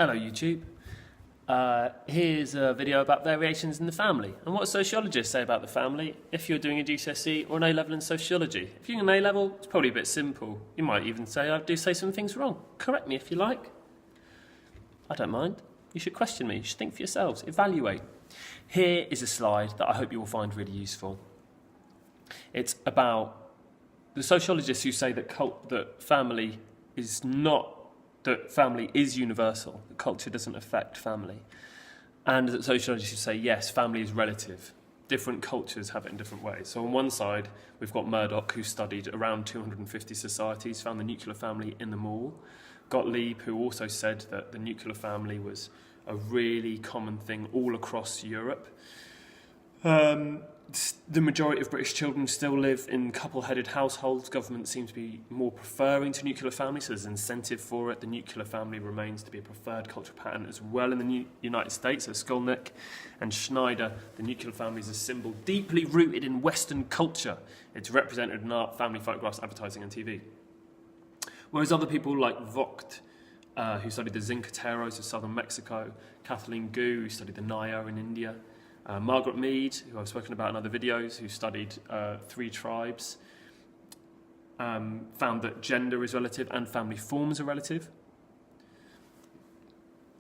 Hello YouTube. Here's a video about variations in the family and what sociologists say about the family if you're doing a GCSE or an A-level in sociology. If you're doing an A-level, it's probably a bit simple. You might even say, I do say some things wrong. Correct me if you like. I don't mind. You should question me. You should think for yourselves. Evaluate. Here is a slide that I hope you will find really useful. It's about the sociologists who say that family is universal, that culture doesn't affect family. And that sociologists who say, yes, family is relative. Different cultures have it in different ways. So on one side, we've got Murdoch, who studied around 250 societies, found the nuclear family in them all. Gottlieb, who also said that the nuclear family was a really common thing all across Europe. The majority of British children still live in couple-headed households. Government seems to be more preferring to nuclear families, so there's incentive for it. The nuclear family remains to be a preferred cultural pattern as well in the United States. So Skolnick and Schneider, the nuclear family is a symbol deeply rooted in Western culture. It's represented in art, family photographs, advertising and TV. Whereas other people like Vogt, who studied the Zincateros of southern Mexico, Kathleen Gu, who studied the Naya in India, Margaret Mead, who I've spoken about in other videos, who studied 3 tribes, found that gender is relative and family forms are relative.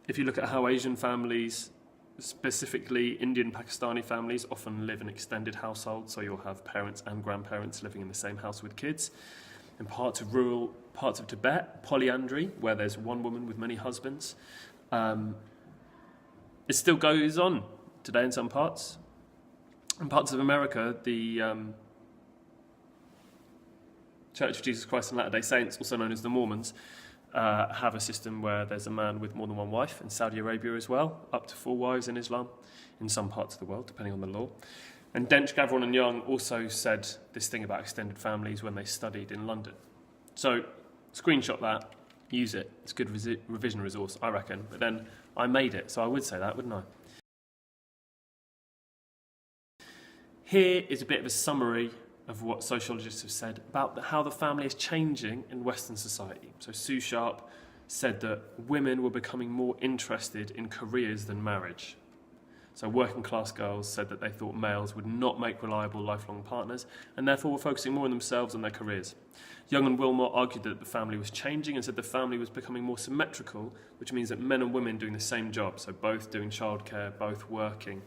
If you look at how Asian families, specifically Indian Pakistani families, often live in extended households, so you'll have parents and grandparents living in the same house with kids. In parts of rural parts of Tibet, polyandry, where there's one woman with many husbands, it still goes on today in some parts. In parts of America, the Church of Jesus Christ and Latter-day Saints, also known as the Mormons, have a system where there's a man with more than one wife. In Saudi Arabia as well, up to 4 wives in Islam, in some parts of the world, depending on the law. And Dench, Gavron and Young also said this thing about extended families when they studied in London. So screenshot that, use it. It's a good revision resource, I reckon. But then I made it, so I would say that, wouldn't I? Here is a bit of a summary of what sociologists have said about how the family is changing in Western society. So Sue Sharp said that women were becoming more interested in careers than marriage. So working class girls said that they thought males would not make reliable lifelong partners and therefore were focusing more on themselves and their careers. Young and Wilmot argued that the family was changing and said the family was becoming more symmetrical, which means that men and women doing the same job, so both doing childcare, both working.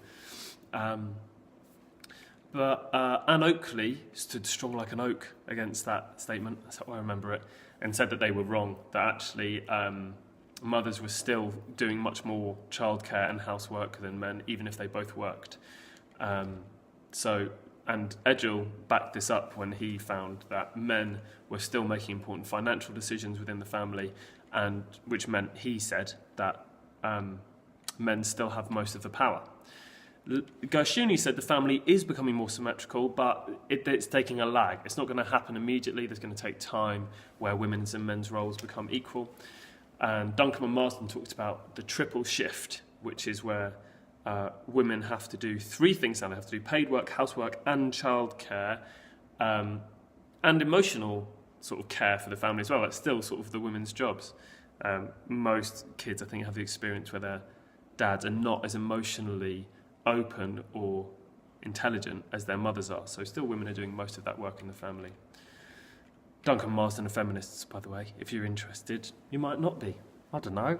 But Anne Oakley stood strong like an oak against that statement, that's how I remember it, and said that they were wrong, that actually mothers were still doing much more childcare and housework than men, even if they both worked. And Edgell backed this up when he found that men were still making important financial decisions within the family, and which meant, he said, that men still have most of the power. Gershuni said the family is becoming more symmetrical, but it's taking a lag. It's not going to happen immediately. There's going to take time where women's and men's roles become equal. And Duncan and Marsden talked about the triple shift, which is where women have to do 3 things now. They have to do paid work, housework, and childcare, and emotional sort of care for the family as well. That's still sort of the women's jobs. Most kids, I think, have the experience where their dads are not as emotionally open or intelligent as their mothers are. So still women are doing most of that work in the family. Duncan and Marsden are feminists, by the way. If you're interested, you might not be. I don't know.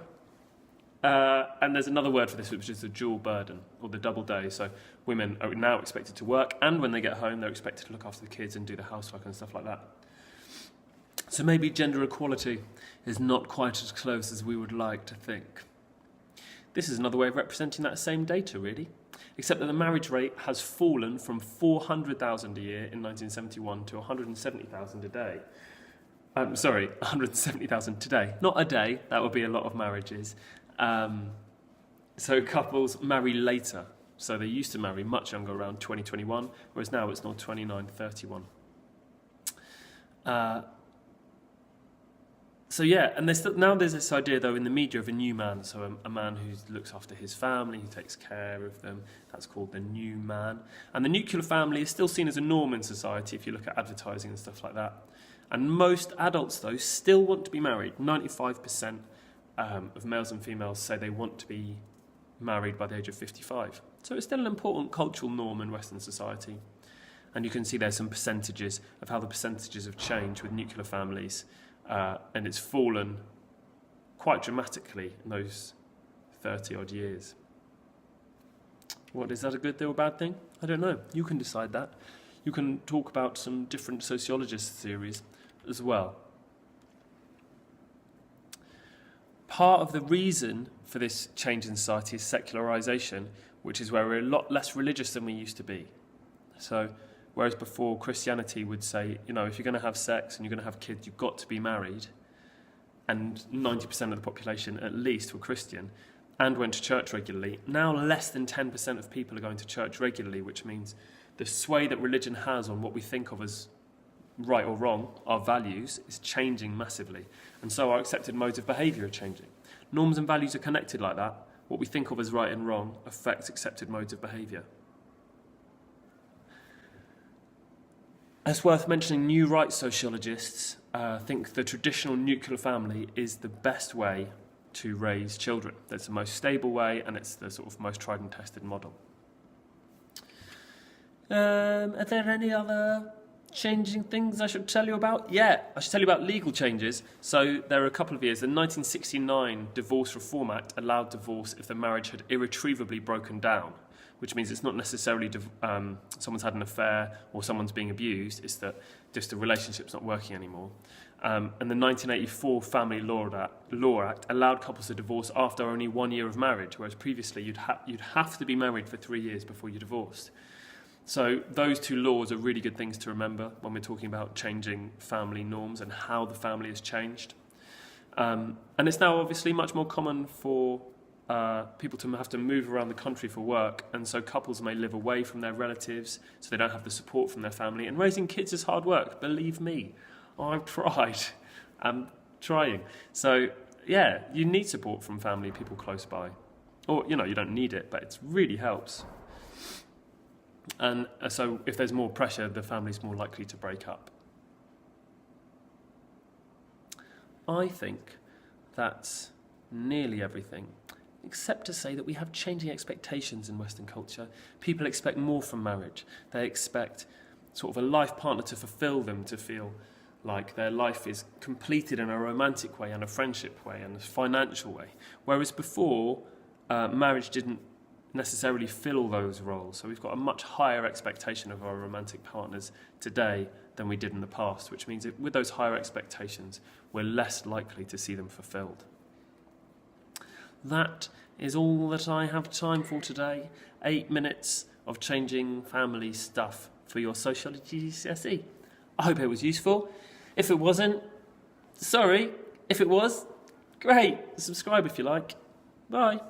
And there's another word for this, which is the dual burden, or the double day. So women are now expected to work, and when they get home, they're expected to look after the kids and do the housework and stuff like that. So maybe gender equality is not quite as close as we would like to think. This is another way of representing that same data, really, except that the marriage rate has fallen from 400,000 a year in 1971 to 170,000 a day. 170,000 today. Not a day, that would be a lot of marriages. So couples marry later. So they used to marry much younger, around 20, 21, whereas now it's not 29, 31. So yeah, and now there's this idea, though, in the media of a new man, so a man who looks after his family, who takes care of them. That's called the new man. And the nuclear family is still seen as a norm in society if you look at advertising and stuff like that. And most adults, though, still want to be married. 95% of males and females say they want to be married by the age of 55. So it's still an important cultural norm in Western society. And you can see there's some percentages of how the percentages have changed with nuclear families, and it's fallen quite dramatically in those 30-odd years. What, is that a good thing or bad thing? I don't know. You can decide that. You can talk about some different sociologist theories as well. Part of the reason for this change in society is secularisation, which is where we're a lot less religious than we used to be. So, whereas before Christianity would say, you know, if you're going to have sex and you're going to have kids, you've got to be married, and 90% of the population at least were Christian and went to church regularly. Now less than 10% of people are going to church regularly, which means the sway that religion has on what we think of as right or wrong, our values, is changing massively. And so our accepted modes of behaviour are changing. Norms and values are connected like that. What we think of as right and wrong affects accepted modes of behaviour. It's worth mentioning new rights sociologists think the traditional nuclear family is the best way to raise children. That's the most stable way, and it's the sort of most tried and tested model. Are there any other changing things I should tell you about? Yeah, I should tell you about legal changes. So there are a couple of years. The 1969 Divorce Reform Act allowed divorce if the marriage had irretrievably broken down, which means it's not necessarily someone's had an affair or someone's being abused, it's that just the relationship's not working anymore. And the 1984 Family Law Act allowed couples to divorce after only 1 year of marriage, whereas previously you'd have to be married for 3 years before you divorced. So those two laws are really good things to remember when we're talking about changing family norms and how the family has changed. And it's now obviously much more common for people to have to move around the country for work, and so couples may live away from their relatives, so they don't have the support from their family. And raising kids is hard work, believe me. I've tried. I'm trying. So, yeah, you need support from family, people close by. Or, you know, you don't need it, but it really helps. And so if there's more pressure, the family's more likely to break up. I think that's nearly everything, except to say that we have changing expectations in Western culture. People expect more from marriage. They expect sort of a life partner to fulfill them, to feel like their life is completed in a romantic way and a friendship way and a financial way. Whereas before, marriage didn't necessarily fill those roles. So we've got a much higher expectation of our romantic partners today than we did in the past, which means that with those higher expectations, we're less likely to see them fulfilled. That is all that I have time for today. 8 minutes of changing family stuff for your Sociology GCSE. I hope it was useful. If it wasn't, sorry. If it was, great. Subscribe if you like. Bye.